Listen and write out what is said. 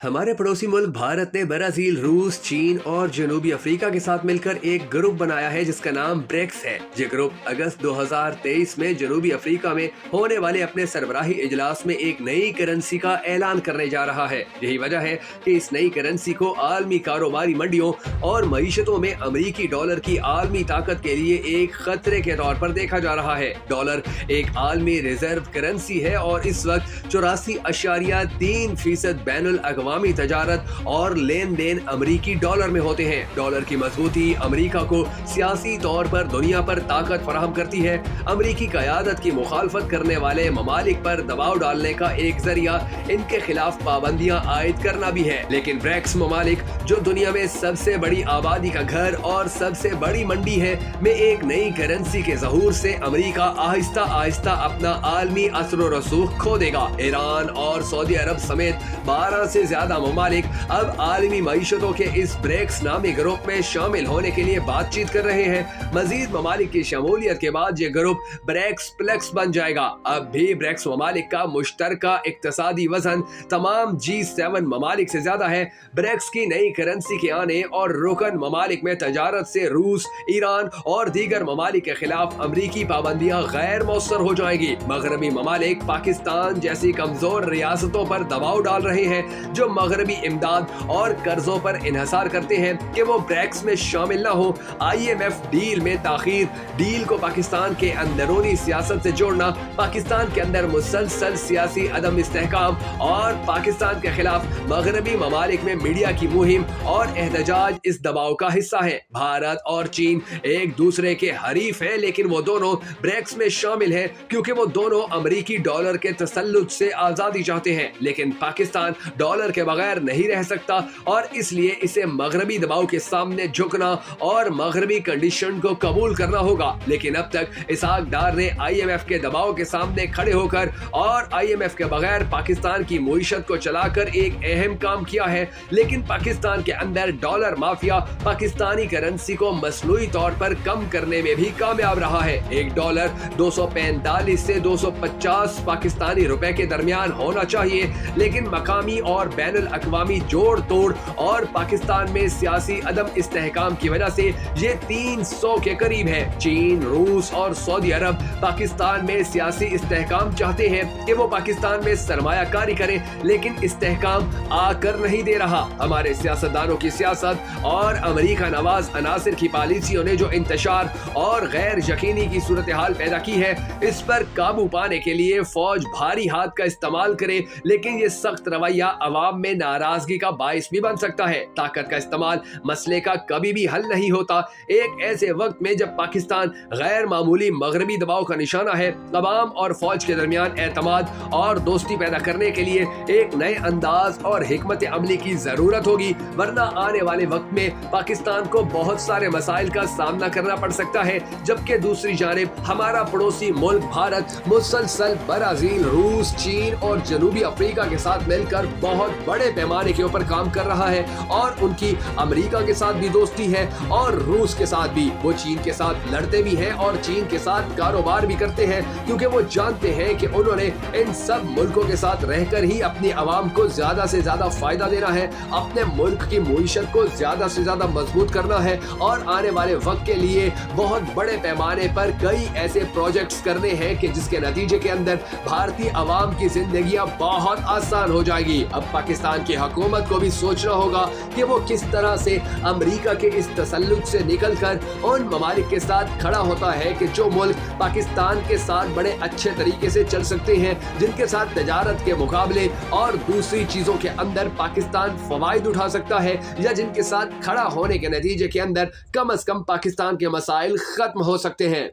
हमारे पड़ोसी मुल्क भारत ने ब्राजील, रूस, चीन और जनूबी अफ्रीका के साथ मिलकर एक ग्रुप बनाया है जिसका नाम ब्रिक्स है। ये ग्रुप अगस्त 2023 में जनूबी अफ्रीका में होने वाले अपने सरबराही इजलास में एक नई करेंसी का ऐलान करने जा रहा है। यही वजह है कि इस नई करेंसी को आलमी कारोबारी मंडियों और मईशतों में अमरीकी डॉलर की आलमी ताकत के लिए एक खतरे के तौर पर देखा जा रहा है। डॉलर एक आलमी रिजर्व करेंसी है और इस वक्त 84.3% बैनुल अक़वामी तजारत और लेन देन अमरीकी डॉलर में होते हैं। डॉलर की मजबूती अमरीका को सियासी तौर पर दुनिया पर ताकत फराहम करती है। अमरीकी क़यादत की मुखालफत करने वाले ममालिक पर दबाव डालने का एक जरिया इनके खिलाफ पाबंदियां आयद करना भी है। लेकिन ब्रिक्स ममालिक, जो दुनिया में सबसे बड़ी आबादी का घर और सबसे बड़ी मंडी है, में एक नई करेंसी के ज़हूर से अमरीका आहिस्ता आहिस्ता अपना आलमी असर व रसूख खो देगा। ईरान और सऊदी अरब समेत 12 से ज्यादा ममालिक अब आलमी मईशतों के इस ब्रिक्स नामी ग्रुप में शामिल होने के लिए बातचीत कर रहे हैं। मजीद ममालिक की शमूलियत के बाद ये ग्रुप ब्रिक्स प्लस बन जाएगा। अब भी ब्रिक्स ममालिक का मुश्तरका इक्तसादी वजन तमाम G7 ममालिक से ज्यादा है। ब्रिक्स की नई करेंसी के आने और रुकन ममालिक में तजारत से रूस, ईरान और दीगर ममालिक के खिलाफ अमरीकी पाबंदियां गैर मौसर हो जाएगी। मगरबी ममालिक पाकिस्तान जैसी कमजोर रियासतों पर दबाव डाल रहे हैं जो मगरबी इमदाद और कर्जों पर इन्हसार करते हैं कि वो ब्रिक्स में शामिल न हो। IMF डील में ताखीर, डील को पाकिस्तान के अंदरूनी सियासत से जोड़ना, पाकिस्तान के अंदर मुसलसल सियासी अदम इस्तेहकाम और पाकिस्तान के खिलाफ मगरबी ममालिक में मीडिया की मुहिम और एहतजाज इस दबाव का हिस्सा है। भारत और चीन एक दूसरे के हरीफ हैं, लेकिन वो दोनों ब्रिक्स में शामिल हैं क्योंकि वो दोनों अमरीकी डॉलर के तसल्लुत से आजादी चाहते हैं। लेकिन पाकिस्तान डॉलर के बगैर नहीं रह सकता और इसलिए इसे मगरबी दबाव के सामने झुकना और मगरबी कंडीशन को कबूल करना होगा। लेकिन अब तक इसहाक डार ने IMF के दबाव के सामने खड़े होकर और IMF के बगैर पाकिस्तान की मुईशत को चलाकर एक अहम काम किया है। लेकिन पाकिस्तान के अंदर डॉलर माफिया पाकिस्तानी करेंसी को मसनूई तौर पर कम करने में भी कामयाब रहा है। एक डॉलर 245 से 250 पाकिस्तानी रुपए के दरमियान होना चाहिए, लेकिन मकामी और बैनुल अक़वामी जोड़ तोड़ और पाकिस्तान में सियासी अदम इस्तेहकाम की वजह से ये 300 के करीब है। चीन, रूस और सऊदी अरब पाकिस्तान में सियासी इस्तेहकाम चाहते हैं कि वो पाकिस्तान में सरमायाकारी करे, लेकिन इस्तेहकाम आकर नहीं दे रहा। हमारे सियासतदानों की सियासत और अमेरिका नवाज अनासिर की पॉलिसियों ने जो इंतशार और गैर यकीनी की सूरत हाल पैदा की है, इस पर काबू पाने के लिए फौज भारी हाथ का इस्तेमाल करे, लेकिन ये सख्त रवैया अवाम में नाराजगी का बाइस भी बन सकता है। ताकत का इस्तेमाल मसले का कभी भी हल नहीं होता। एक ऐसे वक्त में जब पाकिस्तान गैर मामूली मगरबी दबाव का निशाना है, अवाम और फौज के दरमियान एतमाद और दोस्ती पैदा करने के लिए एक नए अंदाज और हिकमत अमली की जरूरत होगी, वरना आने वाले वक्त में पाकिस्तान को बहुत सारे मसाइल का सामना करना पड़ सकता है। जबकि दूसरी जानिब हमारा पड़ोसी मुल्क भारत मुसलसल ब्राजील, रूस, चीन और जनूबी अफ्रीका के साथ मिलकर बहुत बड़े पैमाने के ऊपर काम कर रहा है और उनकी अमेरिका के साथ भी दोस्ती है और रूस के साथ भी। वो चीन के साथ लड़ते भी हैं और चीन के साथ कारोबार भी करते हैं क्योंकि वो जानते हैं कि उन्होंने इन सब मुल्कों के साथ रहकर ही अपनी आवाम को ज्यादा से ज्यादा फायदा देना है, अपने मुल्क की मुईशत को ज्यादा से ज्यादा मजबूत करना है और आने वाले वक्त के लिए बहुत बड़े पैमाने पर कई ऐसे प्रोजेक्ट्स करने हैं कि जिसके नतीजे के अंदर भारतीय आवाम की जिंदगियां बहुत आसान हो जाएगी। अब पाकिस्तान की हुकूमत को भी सोचना होगा कि वो किस तरह से अमेरिका के इस तसल्लुत से निकलकर उन ममालिक के साथ खड़ा होता है कि जो मुल्क पाकिस्तान के साथ बड़े अच्छे तरीके से चल सकते हैं, जिनके साथ तजारत के मुकाबले और दूसरी चीजों के अंदर पाकिस्तान फवायद उठा सकता है, या जिनके साथ खड़ा होने के नतीजे के अंदर कम अज कम पाकिस्तान के मसाइल खत्म हो सकते हैं।